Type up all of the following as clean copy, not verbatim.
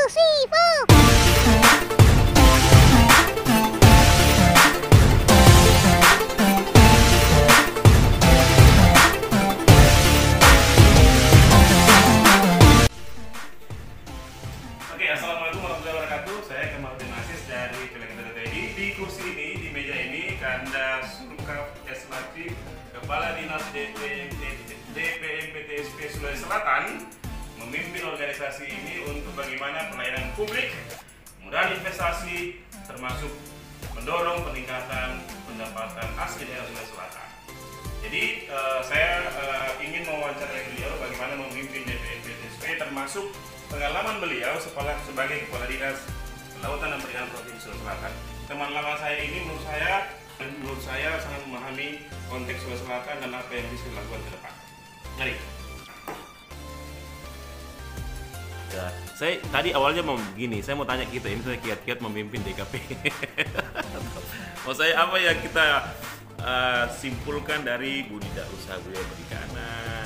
Assalamualaikum warahmatullahi wabarakatuh. Saya Kamarudin Aziz dari PLN-TTI. Di kursi ini, di meja ini, Kanda Sulkaf S. Latif, Kepala Dinas DPMPTSP Sulawesi Selatan, memimpin organisasi ini untuk bagaimana pelayanan publik, modal investasi, termasuk mendorong peningkatan pendapatan asli daerah Sulawesi Selatan. Jadi saya ingin mewawancarai beliau bagaimana memimpin DPMPTSP, termasuk pengalaman beliau sebagai Kepala Dinas Kelautan dan Perikanan Provinsi Sulawesi Selatan. Teman lama saya ini menurut saya sangat memahami konteks Sulawesi Selatan dan apa yang bisa dilakukan ke depan. Mari. Ya, saya tadi awalnya mau begini, saya mau tanya kita ini saya kiat-kiat memimpin DKP. Mau saya apa yang kita simpulkan dari usaha budaya perikanan,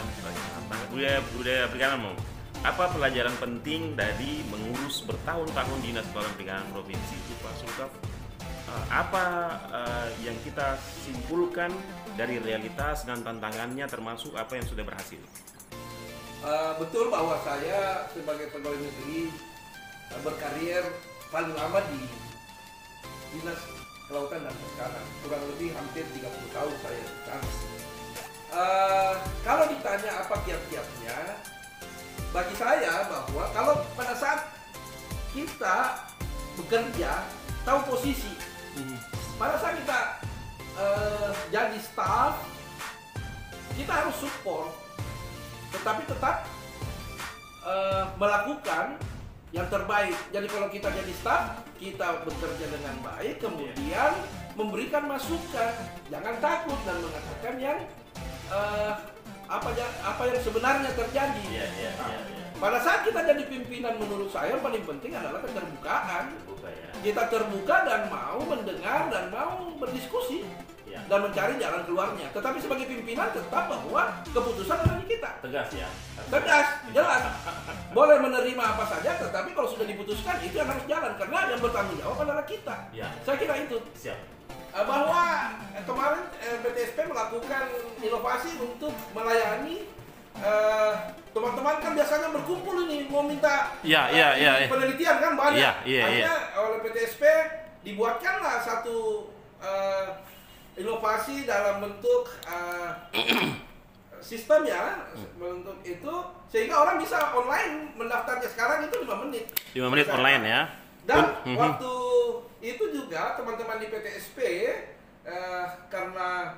budaya perikanan mau? Apa pelajaran penting dari mengurus bertahun-tahun Dinas Kelautan Perikanan Provinsi itu, Pak Sulkaf? Apa yang kita simpulkan dari realitas dan tantangannya, termasuk apa yang sudah berhasil? Betul bahwa saya sebagai pegawai negeri berkarir paling lama di Dinas Kelautan dan Perikanan, kurang lebih hampir 30 tahun saya di sana. Kalau ditanya apa kiat-kiatnya, bagi saya bahwa kalau pada saat kita bekerja tahu posisi, pada saat kita jadi staff, kita harus support, tetapi tetap melakukan yang terbaik. Jadi kalau kita jadi staff, kita bekerja dengan baik, kemudian memberikan masukan, jangan takut dan mengatakan yang apa yang sebenarnya terjadi. Pada saat kita jadi pimpinan, menurut saya yang paling penting adalah keterbukaan. Kita terbuka dan mau mendengar dan mau berdiskusi dan mencari jalan keluarnya. Tetapi sebagai pimpinan tetap bahwa keputusan ada di kita. Tegas ya? Tegas, jelas. Boleh menerima apa saja, tetapi kalau sudah diputuskan itu yang harus jalan, karena yang bertanggung jawab adalah kita. Saya kira itu. Siap. Bahwa kemarin PTSP melakukan inovasi untuk melayani teman-teman kan biasanya berkumpul ini mau minta penelitian kan banyak. Akhirnya oleh PTSP dibuatkanlah satu inovasi dalam bentuk sistem ya, bentuk itu sehingga orang bisa online mendaftarnya. Sekarang itu 5 menit. 5 menit online ya. Dan waktu itu juga teman-teman di PTSP karena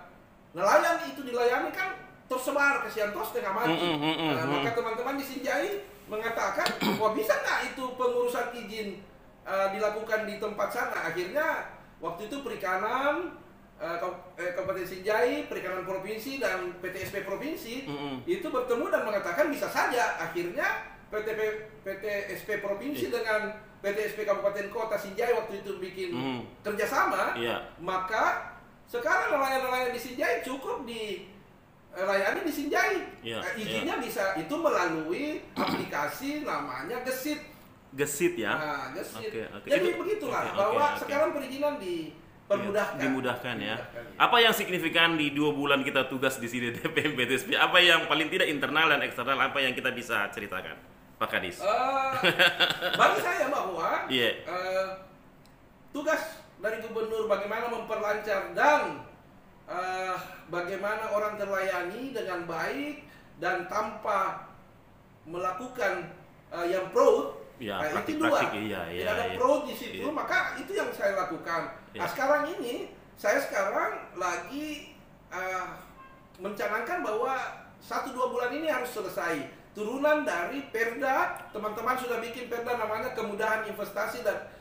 nelayan itu dilayani kan tersebar ke Siantos tengah mati. Maka teman-teman di Sinjai mengatakan, wah bisa nggak itu pengurusan izin dilakukan di tempat sana. Akhirnya waktu itu Perikanan Kabupaten Sinjai, Perikanan Provinsi dan PTSP Provinsi itu bertemu dan mengatakan bisa saja. Akhirnya PTSP Provinsi dengan PTSP Kabupaten Kota Sinjai waktu itu bikin kerjasama, maka sekarang nelayan-nelayan di Sinjai cukup dilayani di Sinjai. Izinnya bisa itu melalui aplikasi namanya Gesit. Gesit ya? Nah, Gesit. Jadi begitulah bahwa sekarang perizinan dimudahkan ya. Apa yang signifikan di 2 bulan kita tugas di sini DPMPTSP? Apa yang paling tidak internal dan eksternal, apa yang kita bisa ceritakan, Pak Kadis? Bagi saya bahwa tugas dari gubernur bagaimana memperlancar dan bagaimana orang terlayani dengan baik dan tanpa melakukan yang fraud. Itu dua. Tidak ada fraud di situ, maka itu yang saya lakukan. Nah, sekarang ini saya lagi mencanangkan bahwa 1-2 bulan ini harus selesai. Turunan dari Perda, teman-teman sudah bikin Perda namanya kemudahan investasi dan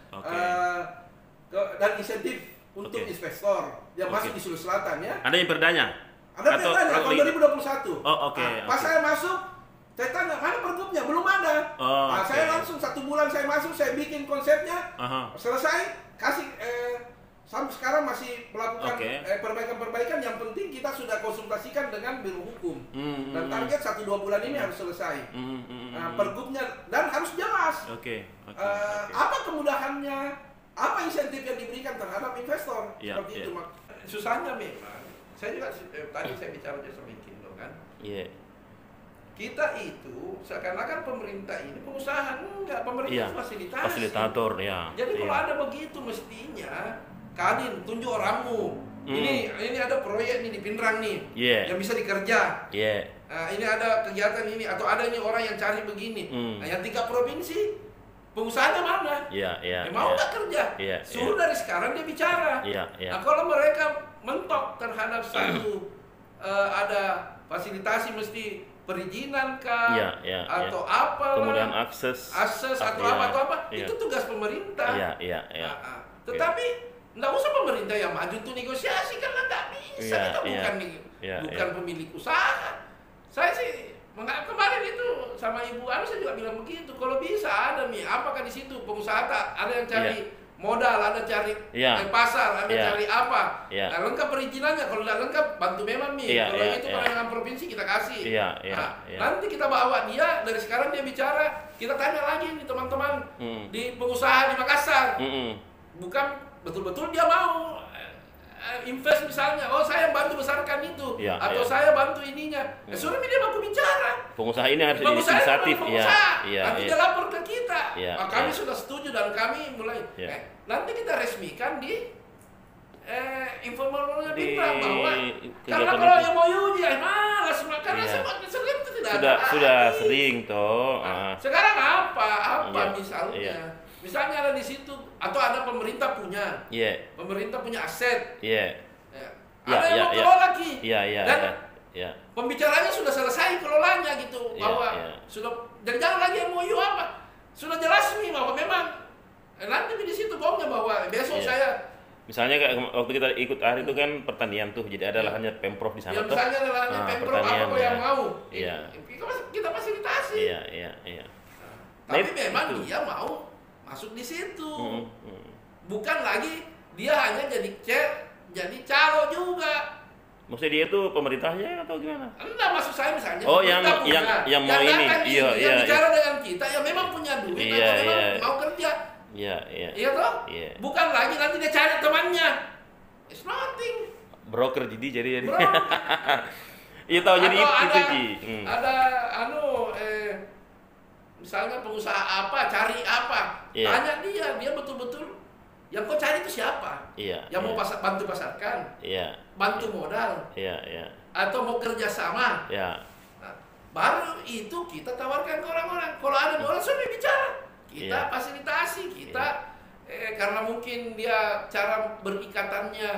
insentif untuk investor yang masuk di Sulawesi Selatan ya. Ada yang Perdanya? Ada Perdanya tahun 2021. Pas saya masuk, saya tanya mana pergubnya, belum ada. Saya langsung 1 bulan saya masuk, saya bikin konsepnya, selesai, kasih sampai sekarang masih melakukan Oke. perbaikan-perbaikan. Yang penting kita sudah konsultasikan dengan biro hukum dan target 1-2 bulan ini harus selesai. Pergubnya dan harus jelas Oke. apa kemudahannya, apa insentif yang diberikan terhadap investor. Ya, Seperti ya. itu Mak. Susahnya memang saya juga tadi saya bicara sama Ikindo kan, Iya. kita itu seakan-akan pemerintah ini pengusaha, enggak, pemerintah Iya. itu fasilitasi. Fasilitator ya. Jadi kalau Iya. ada begitu mestinya Kadin tunjuk orangmu. Ini ada proyek nih di Pinrang nih Iya. yang bisa dikerja. Iya. Ini ada kegiatan ini atau ada ini orang yang cari begini. Nah, yang 3 provinsi pengusahanya mana? Iya, iya. Mau nggak kerja? Iya, Suruh dari sekarang dia bicara. Iya, iya. Nah, kalau mereka mentok terhadap satu ada fasilitasi mesti perizinan kah Iya, iya, atau apa Kemudian akses atau iya, apa iya. itu tugas pemerintah. Iya, iya, iya. Tetapi nggak usah pemerintah yang maju untuk negosiasi karena nggak bisa. Iya, Kita iya. bukan pemilik usaha. Saya sih kemarin itu sama Ibu Anu saya juga bilang begitu. Kalau bisa ada nih, apakah di situ pengusaha ada yang cari modal, ada cari pasar, ada cari apa. Iya. Nah, lengkap perizinannya. Kalau tidak lengkap, bantu memang nih. Iya, Kalau iya, itu iya. kewenangan provinsi kita kasih. Iya, iya, Nah, iya. nanti kita bawa dia dari sekarang dia bicara. Kita tanya lagi nih teman-teman di pengusaha di Makassar. Bukan betul-betul dia mau invest misalnya, saya bantu besarkan itu, Ya, atau ya. saya bantu ininya. Suruh dia baku bicara. Pengusaha ini harus Pengusaha inisiatif memang ya. pengusaha. Iya, Nanti iya. dia lapor ke kita. Ya, Kami ya. sudah setuju dan kami mulai. Ya. Nanti kita resmikan di informalnya Di Pinrang bahwa kegiatan karena kalau itu. yang mau uji malas karena Iya. sering itu tidak Sudah ada. sering toh. Nah, sekarang apa Iya, misalnya? iya. Misalnya ada di situ atau ada pemerintah punya. Iya. Pemerintah punya aset. Iya. Ya. Ya, Ada yang ya, mau ya. kelola lagi. Iya, iya, Dan iya. Iya. pembicaranya sudah selesai kelolanya gitu, Ya, bahwa ya. sudah dan jangan lagi MOU apa. Sudah jelas nih bahwa memang nanti di situ bohongnya bahwa besok Ya. saya Misalnya kayak waktu kita ikut hari itu kan pertanian tuh, jadi ada lahannya Pemprov di sana ya tuh. misalnya lahannya Pemprov pertanian, apa yang ya. mau. Iya. Kita fasilitasi. Iya, iya, iya. Tapi Nah, memang itu. dia mau masuk di situ. Mm. Bukan lagi dia hanya jadi calo juga. Maksudnya dia tuh pemerintahnya atau gimana? Enggak, maksud saya misalnya Oh, pemerintah yang mau ini. datang Iya, yang iya, bicara dengan kita yang memang punya duit Iya, atau memang iya. mau kerja. Iya, iya. Iya toh? Iya. Bukan lagi nanti dia cari temannya. It's nothing. Broker jadi. Bro. Iya tahu jadi Atau itu ada, Ji. ada misalnya pengusaha apa, cari apa. Iya. Tanya dia betul-betul yang kau cari itu siapa? Iya. Yang mau iya. bantu pasarkan, Iya. bantu modal, Iya, iya. atau mau kerja sama. Iya. Nah, baru itu kita tawarkan ke orang-orang. Kalau ada modal, sudah bicara. Kita Iya. fasilitasi, kita karena mungkin dia cara berikatannya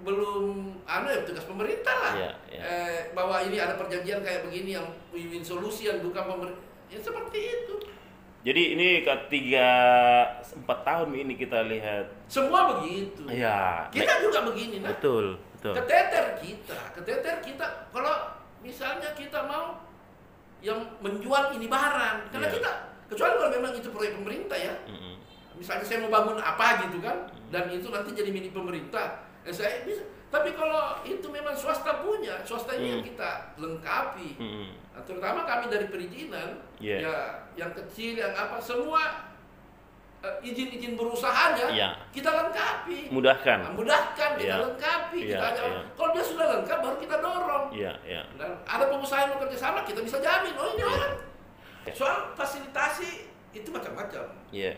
belum tugas pemerintah lah. Iya, iya. Bahwa ini ada perjanjian kayak begini yang win-win solution bukan pemerintah. Ya seperti itu. Jadi ini 4 tahun ini kita lihat. Semua begitu. Iya. Kita juga begini, nah. Betul, betul. Keteter kita. Kalau misalnya kita mau yang menjual ini barang, karena Iya. kita kecuali kalau memang itu proyek pemerintah ya. Misalnya saya mau bangun apa gitu kan, dan itu nanti jadi milik pemerintah. Saya bisa. Tapi kalau itu memang swasta punya, swasta ini yang kita lengkapi. Nah, terutama kami dari perizinan, Yeah. ya yang kecil, yang apa, semua izin-izin berusahanya kita lengkapi. Mudahkan. Nah, mudahkan, kita Yeah. lengkapi. Yeah, Kita aja. yeah. Kalau dia sudah lengkap, baru kita dorong. Iya, iya. Dan ada pengusaha yang mau kerja sama, kita bisa jamin, oh ini orang. Soal fasilitasi itu macam-macam. Iya.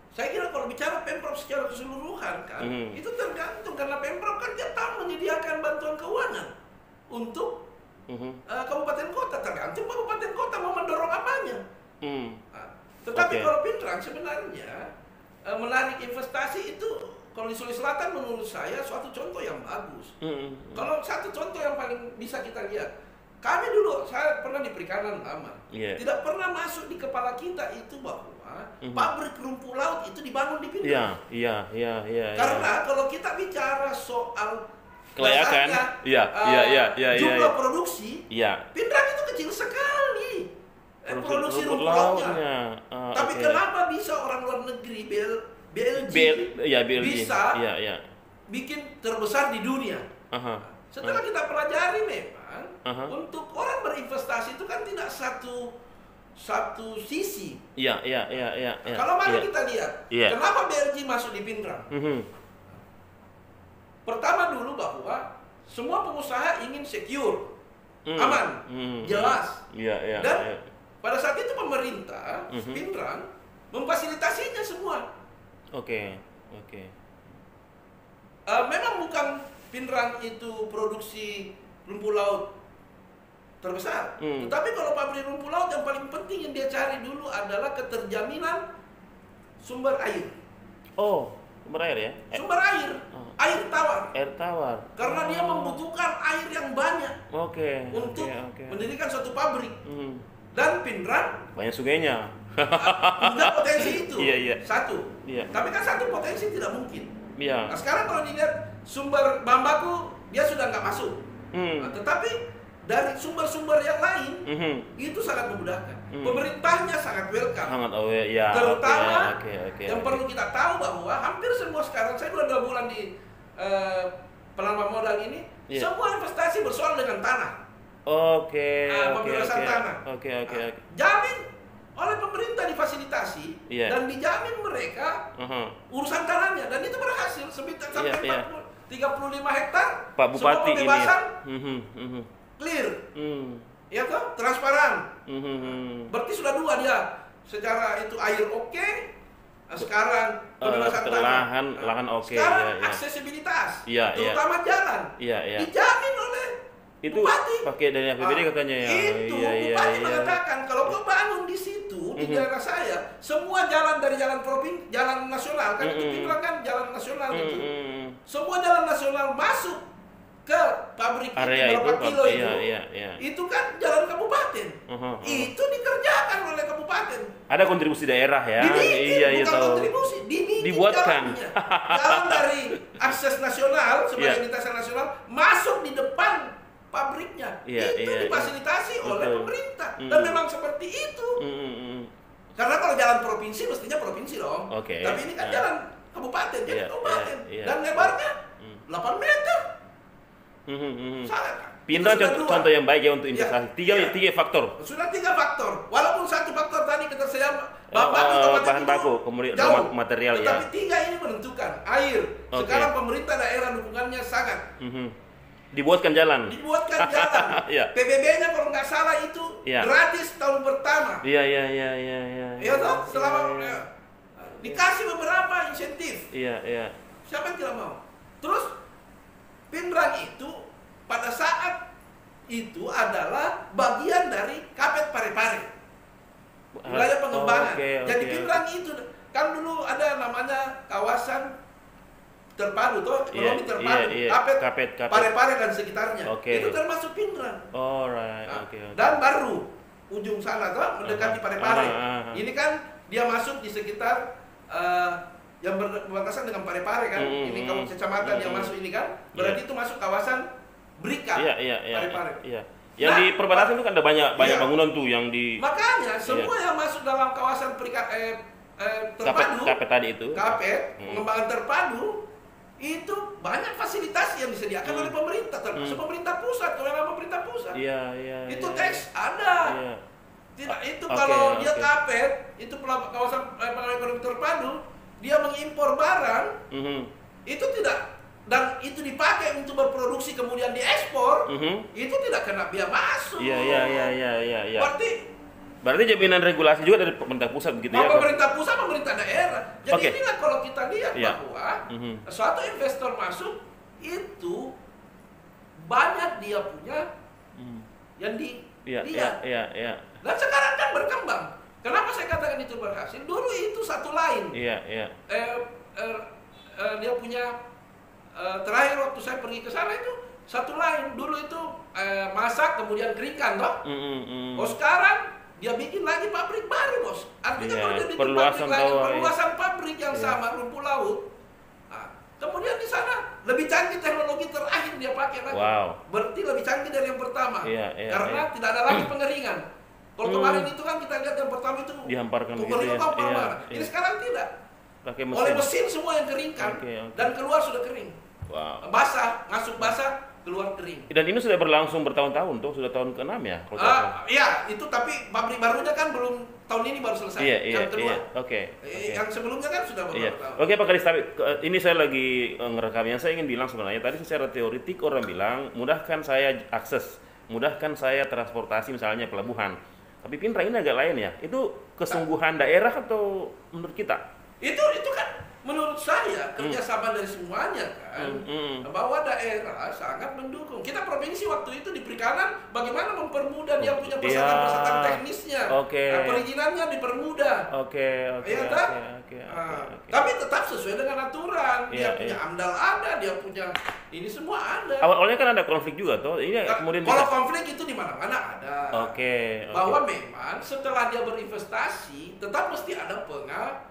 Saya kira kalau bicara Pemprov secara keseluruhan kan, itu tergantung karena Pemprov kan dia tahu menyediakan bantuan keuangan untuk kabupaten kota, tergantung kabupaten kota mau mendorong apanya. Nah, tetapi kalau Pinrang sebenarnya menarik investasi itu kalau di Sulawesi Selatan menurut saya suatu contoh yang bagus. Kalau satu contoh yang paling bisa kita lihat, kami dulu saya pernah di perikanan lama, tidak pernah masuk di kepala kita itu bahwa pabrik rumput laut itu dibangun di Pinrang. Iya. Karena kalau kita bicara soal kelayakan, jumlah produksi, iya. Pinrang itu kecil sekali. Produksi rumput lautnya. lautnya. Tapi kenapa bisa orang luar negeri BLG BLG. bisa Iya. bikin terbesar di dunia. Setelah kita pelajari memang untuk orang berinvestasi itu kan tidak satu sisi. Iya. Kalau mari kita lihat, kenapa BLG masuk di Pinrang? Pertama dulu bahwa semua pengusaha ingin secure, aman, jelas. Dan pada saat itu pemerintah Pinrang memfasilitasinya semua. Oke. Memang bukan Pinrang itu produksi rumput laut terbesar, tetapi kalau pabrik rumput laut yang paling penting yang dia cari dulu adalah keterjaminan sumber air. Oh, sumber air ya? Sumber air, air tawar. Air tawar. Karena dia membutuhkan air yang banyak untuk mendirikan suatu pabrik. Dan Pinrang banyak sungainya. punya potensi itu. Iya. Satu. Iya. Tapi kan satu potensi tidak mungkin. Iya. Nah, sekarang kalau dilihat sumber bahan baku dia sudah nggak masuk. Nah, tetapi dari sumber-sumber yang lain itu sangat memudahkan. Pemerintahnya sangat welcome. Sangat aware ya. Terutama yang perlu kita tahu bahwa hampir semua sekarang saya 2 bulan di penanaman modal ini, semua investasi bersoal dengan tanah. Pembebasan tanah. Jamin oleh pemerintah difasilitasi dan dijamin mereka urusan tanahnya, dan itu berhasil sampai 35 hektar. Pak Bupati semua pembebasan ini. Clear. Ya toh, transparan. Berarti sudah 2 dia. Secara itu air oke. Sekarang pembebasan tanah. Lahan oke. Sekarang aksesibilitas. Terutama jalan. Dijamin oleh itu Bupati. Pakai dari APBD katanya ya. Itu Bupati mengatakan kalau kau bangun di situ di daerah saya, semua jalan dari jalan provinsi, jalan nasional kan itu Pinrang kan jalan nasional itu. Semua jalan nasional masuk ke pabrik area itu berapa kilo itu. Itu kan jalan kabupaten. Itu dikerjakan oleh kabupaten. Ada kontribusi daerah ya. Bukan tahu. kontribusi, Dibuatkan. Jalan dari akses nasional sebagai lintasan nasional masuk di depan pabriknya. Itu difasilitasi oleh pemerintah. Dan memang seperti itu. Karena kalau jalan provinsi mestinya provinsi dong. Tapi ini kan jalan kabupaten, jadi kabupaten. Dan lebarnya 8 meter. Pinrang contoh yang baik ya untuk investasi. Tiga faktor. Sudah 3 faktor. Walaupun satu faktor tadi ketersediaan bahan baku, kemudian jauh, material tetapi 3 ini menentukan. Air. Sekarang pemerintah daerah dukungannya sangat. Dibuatkan jalan. PBB-nya kalau nggak salah itu gratis tahun pertama. Iya toh, selama dikasih beberapa insentif. Siapa yang tidak mau? Terus Pinrang itu pada saat itu adalah bagian dari Kapet Parepare, wilayah pengembangan. Jadi Pinrang itu kan dulu ada namanya kawasan terpadu toh, ekonomi terpadu, Kapet Parepare dan sekitarnya. Itu termasuk Pinrang. Dan baru ujung sana toh mendekati Parepare. Ini kan dia masuk di sekitar yang berbatasan dengan Parepare kan. Ini kecamatan yang masuk ini kan. Berarti itu masuk kawasan Berikat. Parepare. Yang di perbatasan itu kan ada banyak bangunan tuh yang di. Makanya semua yang masuk dalam kawasan Berikat terpadu. Kapet tadi itu. Kapet, pengembangan terpadu itu banyak fasilitas yang disediakan oleh pemerintah, termasuk pemerintah pusat, kewenangan pemerintah pusat. Itu teks ada. Tidak itu kalau dia Kapet, itu kawasan ekonomi terpadu, dia mengimpor barang, itu tidak, dan itu dipakai untuk berproduksi kemudian diekspor, itu tidak kena biaya masuk. Berarti jaminan regulasi juga dari pemerintah pusat begitu ya? Pemerintah pusat, pemerintah daerah. Jadi inilah kalau kita lihat bahwa suatu investor masuk itu banyak dia punya yang dilihat. Dan sekarang kan berkembang. Kenapa saya katakan itu berhasil? Dulu itu satu lain. Dia punya terakhir waktu saya pergi ke sana itu satu lain. Dulu itu masak kemudian keringkan toh. Sekarang dia bikin lagi pabrik baru bos. Artinya kalau dia bikin pabrik lagi, perluasan pabrik yang sama rumput laut. Kemudian di sana lebih canggih teknologi terakhir dia pakai lagi. Berarti lebih canggih dari yang pertama. Karena tidak ada lagi pengeringan. Kalau kemarin itu kan kita lihat yang pertama itu dihamparkan ini sekarang tidak. Pakai Oleh mesin. mesin semua yang keringkan. Oke. Dan keluar sudah kering. Wow. Basah, masuk basah, keluar kering. Dan ini sudah berlangsung bertahun-tahun tuh, sudah tahun ke-6 ya? Kalau tidak salah. Iya, itu tapi pabrik barunya kan belum tahun ini baru selesai. Iya, yang kedua. Oke. Yang sebelumnya kan sudah Iya. beberapa tahun. Oke Pak Kadis, tapi ini saya lagi ngerekamnya. Saya ingin bilang sebenarnya tadi secara teoritik orang bilang mudahkan saya akses, mudahkan saya transportasi misalnya pelabuhan. Tapi Pinrang ini agak lain ya. Itu kesungguhan daerah atau menurut kita? Itu kan menurut saya kerjasama dari semuanya kan, bahwa daerah sangat mendukung. Kita provinsi waktu itu di perikanan bagaimana mempermudah dia punya persyaratan teknisnya, perizinannya dipermudah. Tapi tetap sesuai dengan aturan. Dia punya AMDAL ada, dia punya ini semua ada. Awalnya kan ada konflik juga toh. Ini kemudian kalau konflik itu di mana-mana ada. Bahwa memang setelah dia berinvestasi tetap mesti ada pengawasan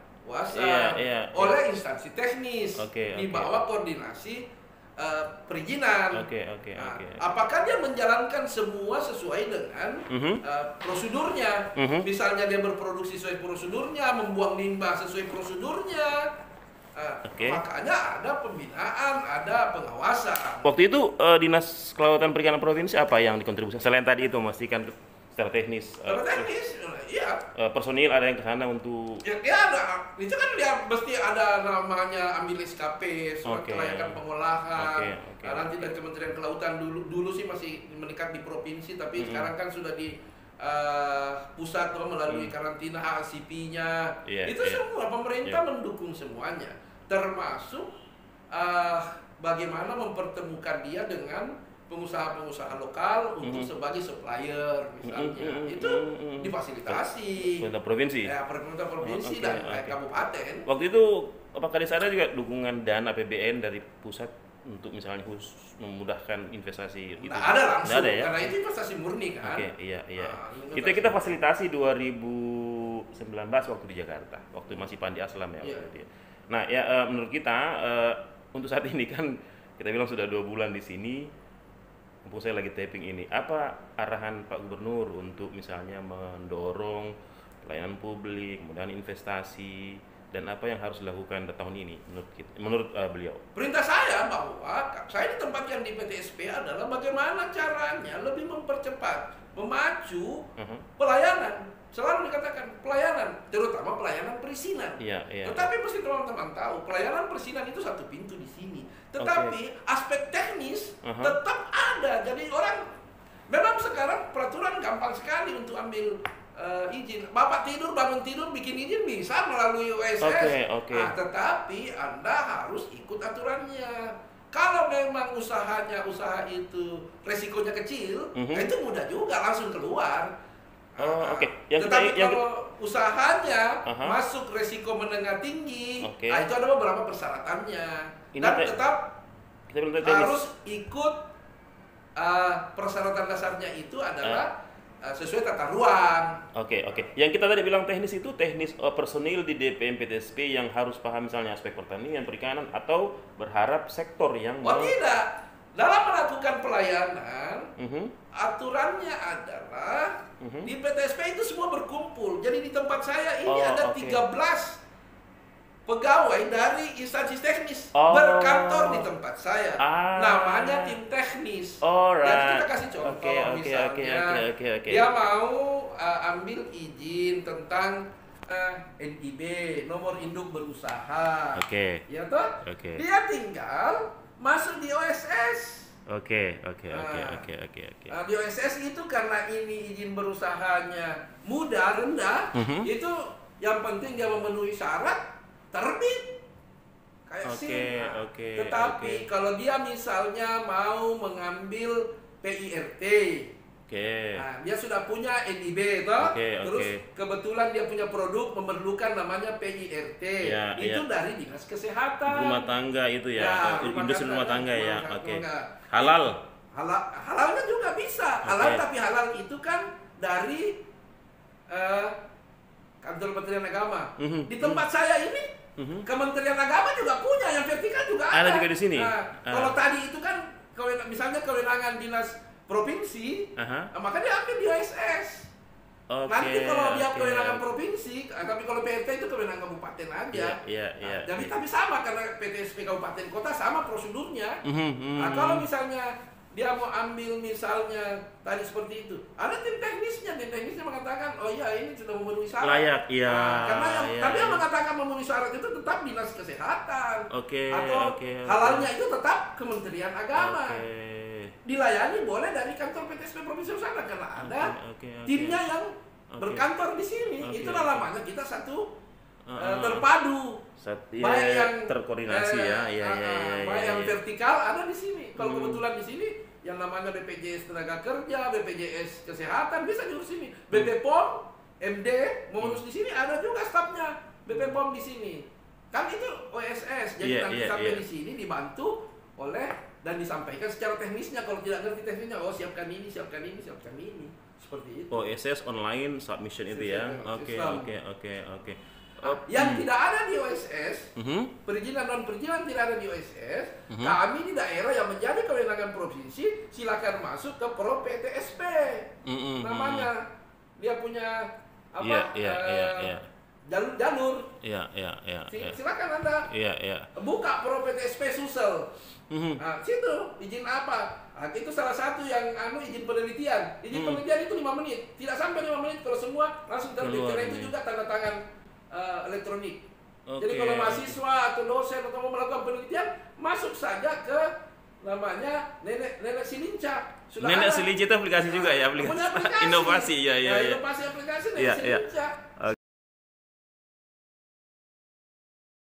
oleh instansi teknis di bawah koordinasi perizinan. Apakah dia menjalankan semua sesuai dengan prosedurnya? Misalnya dia berproduksi sesuai prosedurnya, membuang limbah sesuai prosedurnya. Makanya ada pembinaan, ada pengawasan. Waktu itu Dinas Kelautan Perikanan Provinsi apa yang dikontribusikan selain tadi itu memastikan secara teknis? Iya. Personil ada yang ke sana untuk ya ada. Itu kan dia mesti ada namanya ambil SKP, surat kelayakan pengolahan. Nanti dari Kementerian Kelautan dulu sih masih meningkat di provinsi, tapi sekarang kan sudah di pusat melalui karantina HACP-nya. Itu semua pemerintah mendukung semuanya, termasuk bagaimana mempertemukan dia dengan pengusaha-pengusaha lokal untuk sebagai supplier misalnya. Itu difasilitasi pemerintah provinsi. Ya, pemerintah provinsi dan kabupaten. Waktu itu apakah di sana juga dukungan dana APBN dari pusat untuk misalnya khusus memudahkan investasi itu? Ada langsung, ada, ya? Karena itu investasi murni kan. Kita fasilitasi 2019 waktu di Jakarta, waktu masih Pandi Aslam ya. Nah ya menurut kita untuk saat ini kan kita bilang sudah 2 bulan di sini. Mumpung saya lagi taping ini, apa arahan Pak Gubernur untuk misalnya mendorong pelayanan publik, kemudian investasi, dan apa yang harus dilakukan tahun ini menurut beliau? Perintah saya bahwa saya ditempatkan di PTSP adalah bagaimana caranya lebih mempercepat, memacu pelayanan. Selalu dikatakan pelayanan, terutama pelayanan perizinan. Tetapi mesti teman-teman tahu, pelayanan perizinan itu satu pintu di sini. Tetapi aspek teknis tetap ada. Jadi orang memang sekarang peraturan gampang sekali untuk ambil izin. Bapak tidur, bangun tidur, bikin izin bisa melalui OSS. Tetapi Anda harus ikut aturannya. Kalau memang usaha itu resikonya kecil, itu mudah juga langsung keluar. Tetapi kalau usahanya masuk resiko menengah tinggi, itu ada beberapa persyaratannya. Dan tetap harus ikut persyaratan dasarnya itu adalah sesuai tata ruang. Yang kita tadi bilang teknis itu teknis personil di DPM PTSP yang harus paham misalnya aspek pertanian, perikanan, atau berharap sektor yang tidak. Dalam melakukan pelayanan, aturannya adalah di PTSP itu semua berkumpul. Jadi di tempat saya ini ada 13 pegawai dari instansi teknis berkantor di tempat saya. Namanya tim teknis. Jadi kita kasih contoh, misalnya dia mau ambil izin tentang NIB, nomor induk berusaha. Ya toh? Dia tinggal masuk di OSS. Di OSS itu karena ini izin berusahanya mudah, rendah, itu yang penting dia memenuhi syarat terbit kayak SIM. Tetapi kalau dia misalnya mau mengambil PIRT, dia sudah punya NIB toh, terus kebetulan dia punya produk memerlukan namanya PIRT, itu dari Dinas Kesehatan. Rumah tangga itu ya, industri rumah tangga ya. Halal. Halalnya juga bisa. Halal tapi halal itu kan dari kantor Kementerian Agama. Di tempat saya ini Kementerian Agama juga punya, yang vertikal juga ada. Ada juga di sini. Kalau tadi itu kan misalnya kewenangan dinas provinsi, maka dia ambil di OSS. Nanti kalau dia oke. kewenangan provinsi, tapi kalau PRT itu kewenangan kabupaten aja. Iya. Tapi sama karena PTSP kabupaten kota sama prosedurnya. Mhm. Nah, kalau misalnya dia mau ambil misalnya tadi seperti itu, ada tim teknisnya mengatakan, oh iya ini sudah memenuhi syarat. Layak, iya. Nah, karena tapi yang iya. mengatakan memenuhi syarat itu tetap dinas kesehatan. Oke, atau oke. halalnya itu tetap Kementerian Agama. Oke. Dilayani boleh dari kantor PTSP Provinsi sana karena ada Oke. timnya yang Oke. berkantor di sini. Oke, Itulah oke. namanya kita satu terpadu. Iya, Baik yang terkoordinasi ya. Iya. baik yang vertikal ada di sini. Kalau kebetulan di sini yang namanya BPJS Tenaga Kerja, BPJS Kesehatan bisa diurus sini. BP POM, MD mau ngurus di sini ada juga stafnya BP POM di sini. Kan itu OSS. Jadi nanti sampai di sini dibantu oleh dan disampaikan secara teknisnya. Kalau tidak ngerti teknisnya, oh siapkan ini. Seperti itu. OSS online submission itu ya. Oke. Yang tidak ada di OSS, perizinan non perizinan tidak ada di OSS. Kami di daerah yang menjadi kewenangan provinsi, silakan masuk ke Pro PTSP. Namanya dia punya apa? Jalur. Iya. Silakan Anda. Iya. Buka Pro PTSP Sulsel. Nah, situ izin apa? Nah, itu salah satu yang izin penelitian. Izin penelitian itu 5 menit. Tidak sampai 5 menit kalau semua langsung terbit. Karena itu juga tanda tangan elektronik. Jadi kalau mahasiswa atau dosen atau mau melakukan penelitian, masuk saja ke namanya Nenek Silinca. Nenek Silinca itu aplikasi juga ya, aplikasi. Inovasi ya. Inovasi aplikasi Nenek Silinca.